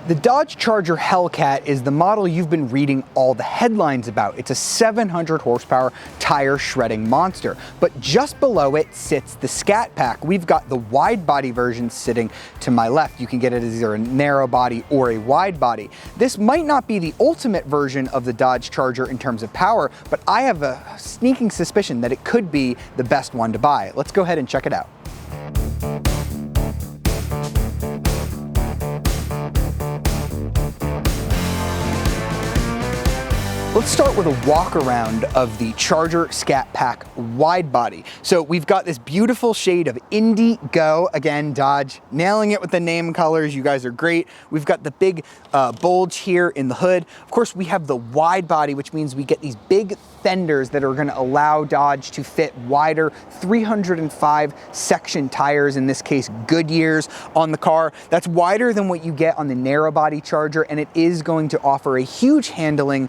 The Dodge Charger Hellcat is the model you've been reading all the headlines about. It's a 700 horsepower tire shredding monster. But just below it sits the Scat Pack. We've got the wide body version sitting to my left. You can get it as either a narrow body or a wide body. This might not be the ultimate version of the Dodge Charger in terms of power, but I have a sneaking suspicion that it could be the best one to buy. Let's go ahead and check it out. Let's start with a walk around of the Charger Scat Pack wide body. So we've got this beautiful shade of indigo. Again, Dodge nailing it with the name colors. You guys are great. We've got the big bulge here in the hood. Of course, we have the wide body, which means we get these big fenders that are going to allow Dodge to fit wider 305 section tires, in this case Goodyears, on the car. That's wider than what you get on the narrow body Charger, and it is going to offer a huge handling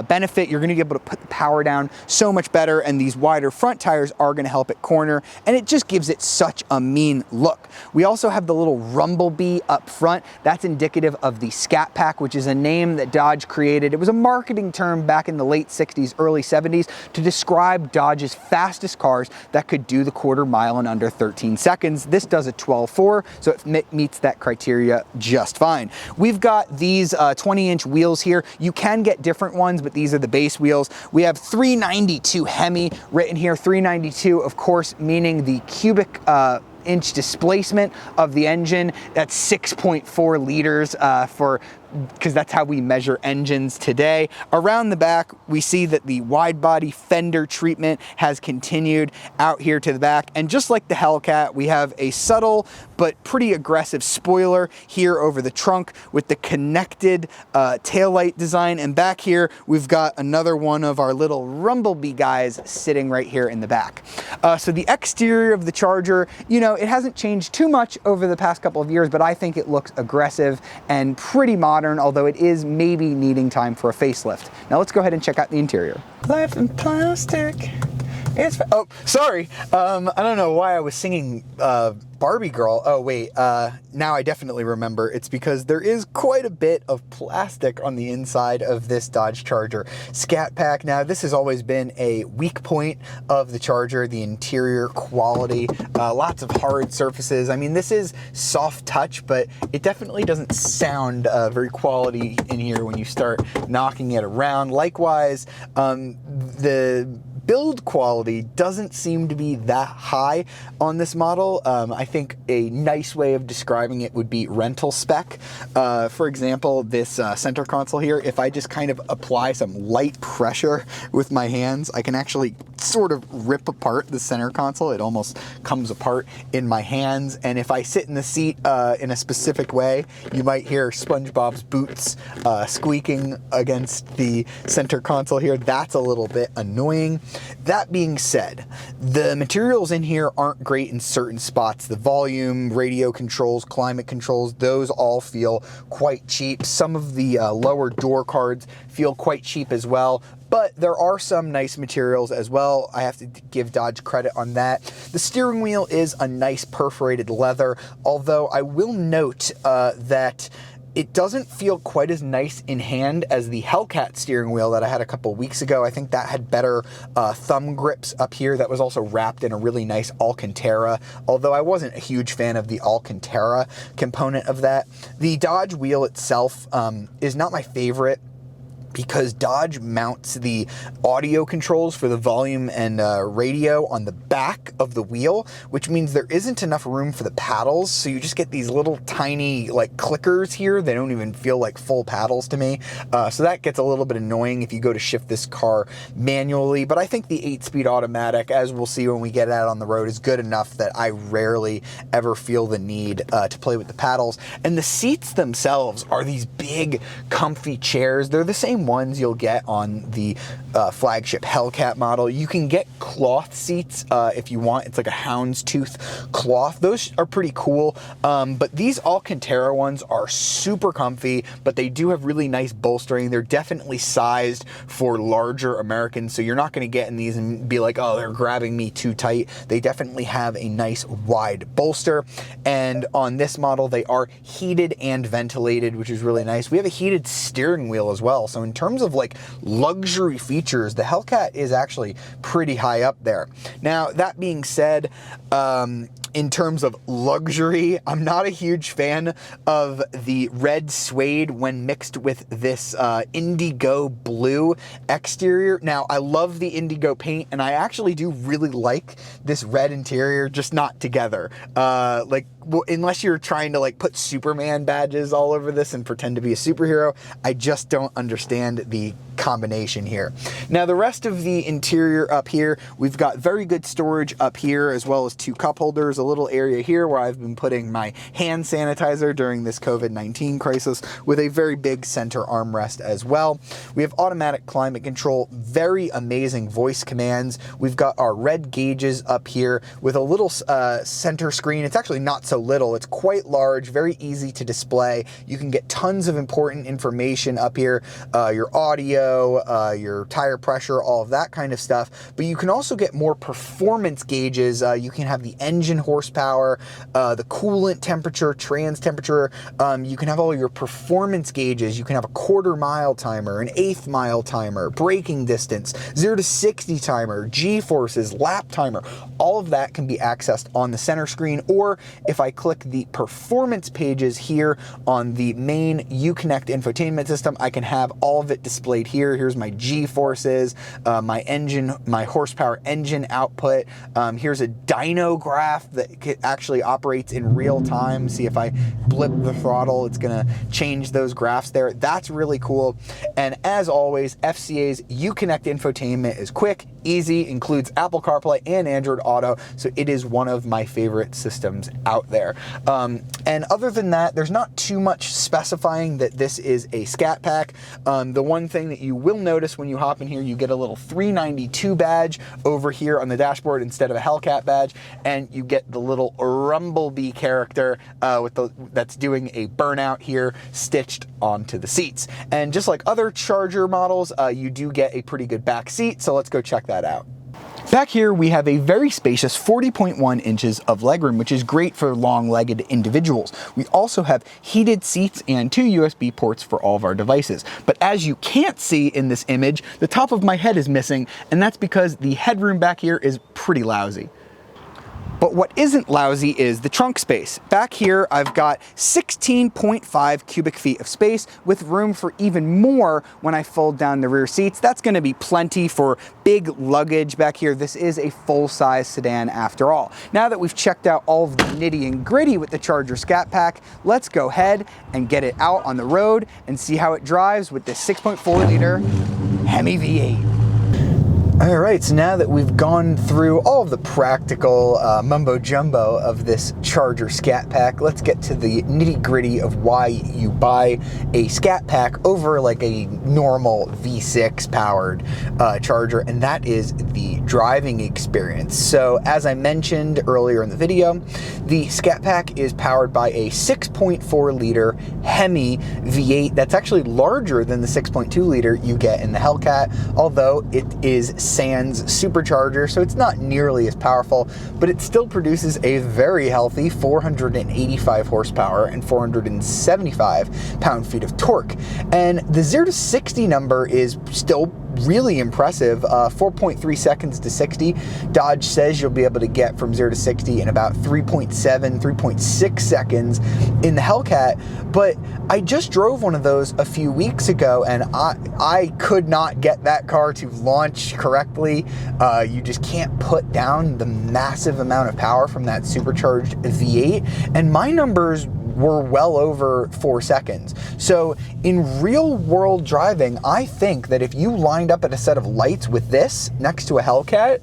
benefit. You're going to be able to put the power down so much better, and these wider front tires are going to help it corner, and it just gives it such a mean look. We also have the little rumblebee up front. That's indicative of the Scat Pack, which is a name that Dodge created. It was a marketing term back in the late 60s, early 70s to describe Dodge's fastest cars that could do the quarter mile in under 13 seconds. This does a 12.4, so it meets that criteria just fine. We've got these 20-inch wheels here. You can get different ones, but these are the base wheels. We have 392 HEMI written here. 392, of course, meaning the cubic inch displacement of the engine. That's 6.4 liters because that's how we measure engines today. Around the back, we see that the wide body fender treatment has continued out here to the back. And just like the Hellcat, we have a subtle but pretty aggressive spoiler here over the trunk with the connected taillight design. And back here, we've got another one of our little rumblebee guys sitting right here in the back. So the exterior of the Charger, you know, it hasn't changed too much over the past couple of years, but I think it looks aggressive and pretty modern, although it is maybe needing time for a facelift. Now let's go ahead and check out the interior. Life in plastic. Oh, sorry. I don't know why I was singing Barbie Girl. Oh, wait. Now I definitely remember. It's because there is quite a bit of plastic on the inside of this Dodge Charger Scat Pack. Now, this has always been a weak point of the Charger, the interior quality. Lots of hard surfaces. I mean, this is soft touch, but it definitely doesn't sound very quality in here when you start knocking it around. Likewise, the build quality doesn't seem to be that high on this model. I think a nice way of describing it would be rental spec. For example, this center console here, if I just kind of apply some light pressure with my hands, I can actually sort of rip apart the center console. It almost comes apart in my hands. And if I sit in the seat in a specific way, you might hear SpongeBob's boots squeaking against the center console here. That's a little bit annoying. That being said, the materials in here aren't great in certain spots. The volume, radio controls, climate controls, those all feel quite cheap. Some of the lower door cards feel quite cheap as well, but there are some nice materials as well. I have to give Dodge credit on that. The steering wheel is a nice perforated leather, although I will note that it doesn't feel quite as nice in hand as the Hellcat steering wheel that I had a couple weeks ago. I think that had better thumb grips up here. That was also wrapped in a really nice Alcantara, although I wasn't a huge fan of the Alcantara component of that. The Dodge wheel itself is not my favorite, because Dodge mounts the audio controls for the volume and radio on the back of the wheel, which means there isn't enough room for the paddles, so you just get these little tiny like clickers here. They don't even feel like full paddles to me, so that gets a little bit annoying if you go to shift this car manually. But I think the 8-speed automatic, as we'll see when we get out on the road, is good enough that I rarely ever feel the need to play with the paddles. And the seats themselves are these big comfy chairs. They're the same same ones you'll get on the flagship Hellcat model. You can get cloth seats if you want. It's like a houndstooth cloth. Those are pretty cool, but these Alcantara ones are super comfy, but they do have really nice bolstering. They're definitely sized for larger Americans, so you're not going to get in these and be like, oh, they're grabbing me too tight. They definitely have a nice wide bolster, and on this model they are heated and ventilated, which is really nice. We have a heated steering wheel as well, so in terms of like luxury features, the Hellcat is actually pretty high up there. Now, that being said, in terms of luxury, I'm not a huge fan of the red suede when mixed with this indigo blue exterior. Now, I love the indigo paint, and I actually do really like this red interior, just not together. Unless you're trying to like put Superman badges all over this and pretend to be a superhero, I just don't understand the combination here. Now, the rest of the interior up here, we've got very good storage up here, as well as 2 cup holders, a little area here where I've been putting my hand sanitizer during this COVID-19 crisis, with a very big center armrest as well. We have automatic climate control, very amazing voice commands. We've got our red gauges up here with a little center screen. It's actually not so little, it's quite large, very easy to display. You can get tons of important information up here, your audio, your tire pressure, all of that kind of stuff. But you can also get more performance gauges. You can have the engine horsepower, the coolant temperature, trans temperature. You can have all your performance gauges. You can have a 1/4 mile timer, an 1/8 mile timer, braking distance, 0 to 60 timer, G-forces, lap timer. All of that can be accessed on the center screen, or if I click the performance pages here on the main Uconnect infotainment system, I can have all of it displayed here. Here's my G-forces, my engine, my horsepower engine output. Here's a dyno graph that actually operates in real time. See, if I blip the throttle, it's gonna change those graphs there. That's really cool. And as always, FCA's Uconnect infotainment is quick, easy, includes Apple CarPlay and Android Auto, so it is one of my favorite systems out there. And other than that, there's not too much specifying that this is a Scat Pack. The one thing that you will notice when you hop in here, you get a little 392 badge over here on the dashboard instead of a Hellcat badge, and you get the little Rumblebee character that's doing a burnout here stitched onto the seats. And just like other Charger models, you do get a pretty good back seat, so let's go check that out. Back here, we have a very spacious 40.1 inches of legroom, which is great for long-legged individuals. We also have heated seats and 2 USB ports for all of our devices. But as you can't see in this image, the top of my head is missing, and that's because the headroom back here is pretty lousy. But what isn't lousy is the trunk space. Back here, I've got 16.5 cubic feet of space with room for even more when I fold down the rear seats. That's gonna be plenty for big luggage back here. This is a full-size sedan after all. Now that we've checked out all of the nitty and gritty with the Charger Scat Pack, let's go ahead and get it out on the road and see how it drives with this 6.4 liter HEMI V8. All right, so now that we've gone through all of the practical mumbo jumbo of this Charger Scat Pack, let's get to the nitty gritty of why you buy a Scat Pack over like a normal V6 powered Charger, and that is the driving experience. So as I mentioned earlier in the video, the Scat Pack is powered by a 6.4 liter HEMI V8 that's actually larger than the 6.2 liter you get in the Hellcat, although it is sans supercharger, so it's not nearly as powerful, but it still produces a very healthy 485 horsepower and 475 pound-feet of torque. And the 0 to 60 number is still really impressive, 4.3 seconds to 60. Dodge says you'll be able to get from 0 to 60 in about 3.7, 3.6 seconds in the Hellcat, but I just drove one of those a few weeks ago, and I could not get that car to launch correctly. You just can't put down the massive amount of power from that supercharged V8, and my numbers were well over 4 seconds. So in real world driving, I think that if you lined up at a set of lights with this next to a Hellcat,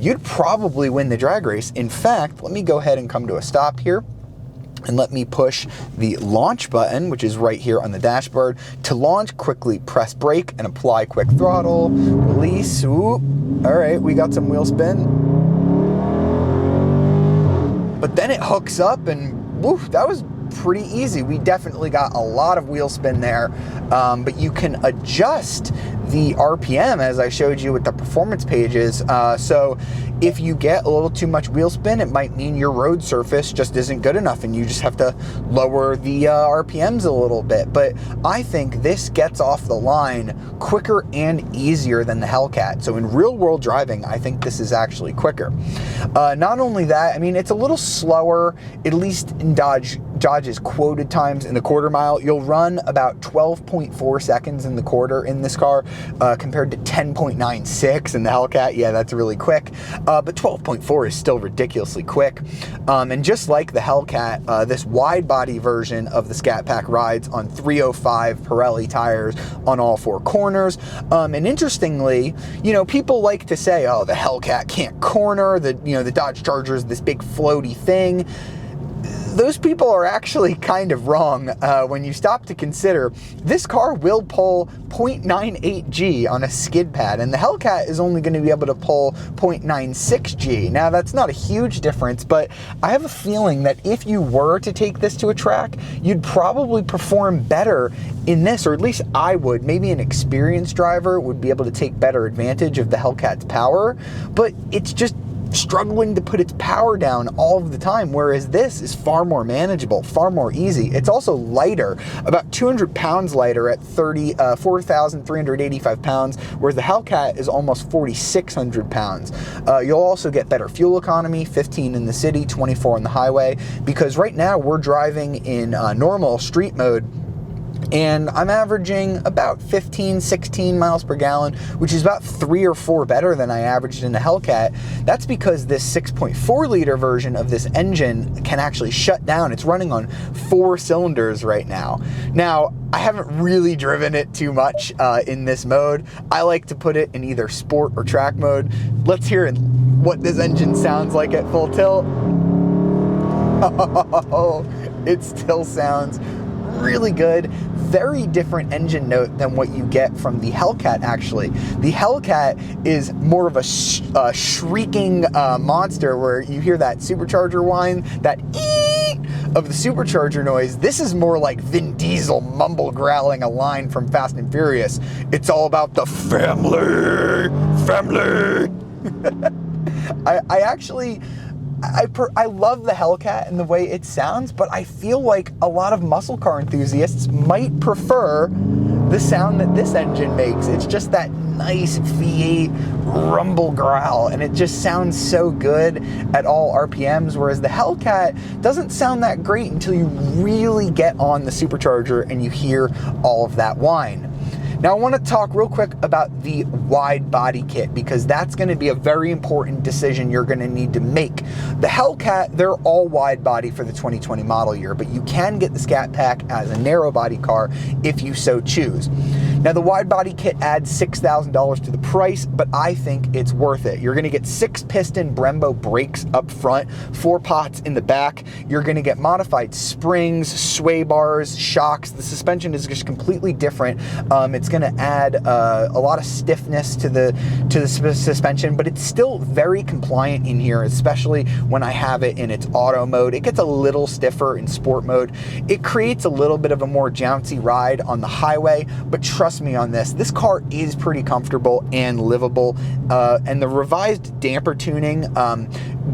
you'd probably win the drag race. In fact, let me go ahead and come to a stop here. and let me push the launch button, which is right here on the dashboard. To launch, quickly press brake and apply quick throttle, release. Ooh, all right, we got some wheel spin. But then it hooks up and woo, that was pretty easy. We definitely got a lot of wheel spin there, but you can adjust the RPM as I showed you with the performance pages. So if you get a little too much wheel spin, it might mean your road surface just isn't good enough and you just have to lower the RPMs a little bit. But I think this gets off the line quicker and easier than the Hellcat. So in real world driving, I think this is actually quicker. Not only that, I mean, it's a little slower, at least in Dodge's quoted times in the quarter mile. You'll run about 12.4 seconds in the quarter in this car, compared to 10.96 in the Hellcat. Yeah, that's really quick. But 12.4 is still ridiculously quick. And just like the Hellcat, this wide body version of the Scat Pack rides on 305 Pirelli tires on all four corners. And interestingly, you know, people like to say, oh, the Hellcat can't corner, the Dodge Charger is this big floaty thing. Those people are actually kind of wrong when you stop to consider this car will pull 0.98 G on a skid pad, and the Hellcat is only going to be able to pull 0.96 G. Now, that's not a huge difference, but I have a feeling that if you were to take this to a track, you'd probably perform better in this, or at least I would. Maybe an experienced driver would be able to take better advantage of the Hellcat's power, but it's just struggling to put its power down all of the time, whereas this is far more manageable, far more easy. It's also lighter, about 200 pounds lighter at 4,385 pounds, whereas the Hellcat is almost 4,600 pounds. You'll also get better fuel economy, 15 in the city, 24 on the highway, because right now we're driving in normal street mode, and I'm averaging about 15, 16 miles per gallon, which is about 3 or 4 better than I averaged in the Hellcat. That's because this 6.4 liter version of this engine can actually shut down. It's running on 4 cylinders right now. Now, I haven't really driven it too much in this mode. I like to put it in either sport or track mode. Let's hear what this engine sounds like at full tilt. Oh, it still sounds really good. Very different engine note than what you get from the Hellcat, actually. The Hellcat is more of a shrieking monster where you hear that supercharger whine, that eeeeet of the supercharger noise. This is more like Vin Diesel mumble growling a line from Fast and Furious. It's all about the family. I love the Hellcat and the way it sounds, but I feel like a lot of muscle car enthusiasts might prefer the sound that this engine makes. It's just that nice V8 rumble growl, and it just sounds so good at all RPMs, whereas the Hellcat doesn't sound that great until you really get on the supercharger and you hear all of that whine. Now, I want to talk real quick about the wide body kit, because that's going to be a very important decision you're going to need to make. The Hellcat, they're all wide body for the 2020 model year, but you can get the Scat Pack as a narrow body car if you so choose. Now, the wide body kit adds $6,000 to the price, but I think it's worth it. You're going to get 6-piston Brembo brakes up front, 4 pots in the back. You're going to get modified springs, sway bars, shocks. The suspension is just completely different. It's going to add a lot of stiffness to the suspension, but it's still very compliant in here, especially when I have it in its auto mode. It gets a little stiffer in sport mode. It creates a little bit of a more jouncy ride on the highway, but trust me on this car is pretty comfortable and livable, and the revised damper tuning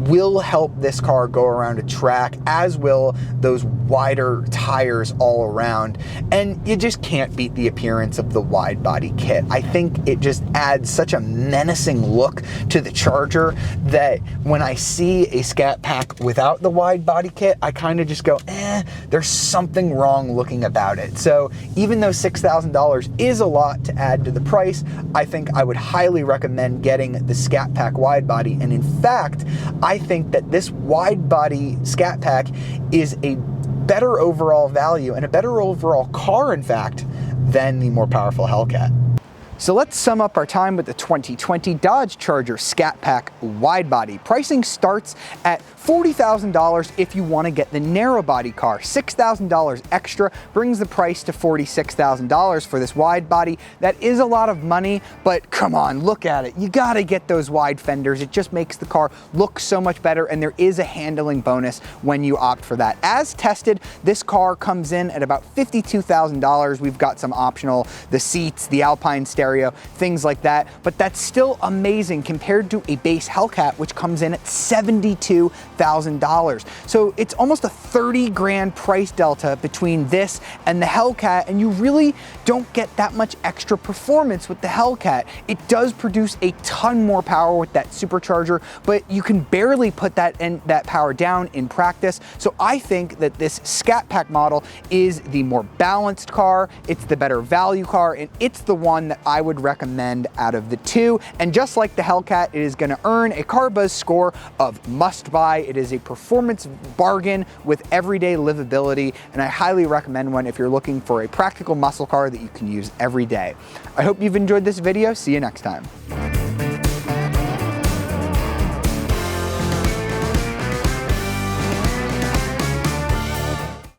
will help this car go around a track, as will those wider tires all around, and you just can't beat the appearance of the wide body kit. I think it just adds such a menacing look to the Charger that when I see a Scat Pack without the wide body kit, I kind of just go, there's something wrong looking about it. So even though $6,000 is a lot to add to the price, I think I would highly recommend getting the Scat Pack wide body. And in fact, I think that this wide body Scat Pack is a better overall value and a better overall car, in fact, than the more powerful Hellcat. So let's sum up our time with the 2020 Dodge Charger Scat Pack Widebody. Pricing starts at $40,000 if you want to get the narrow body car. $6,000 extra brings the price to $46,000 for this widebody. That is a lot of money, but come on, look at it. You got to get those wide fenders. It just makes the car look so much better, and there is a handling bonus when you opt for that. As tested, this car comes in at about $52,000. We've got some optional, the seats, the Alpine stereo, things like that, but that's still amazing compared to a base Hellcat, which comes in at $72,000. So it's almost a 30 grand price delta between this and the Hellcat, and you really don't get that much extra performance with the Hellcat. It does produce a ton more power with that supercharger, but you can barely put that power down in practice. So I think that this Scat Pack model is the more balanced car, it's the better value car, and it's the one that I would recommend out of the two. And just like the Hellcat, it is going to earn a CarBuzz score of must buy. It is a performance bargain with everyday livability, and I highly recommend one if you're looking for a practical muscle car that you can use every day. I hope you've enjoyed this video. See you next time.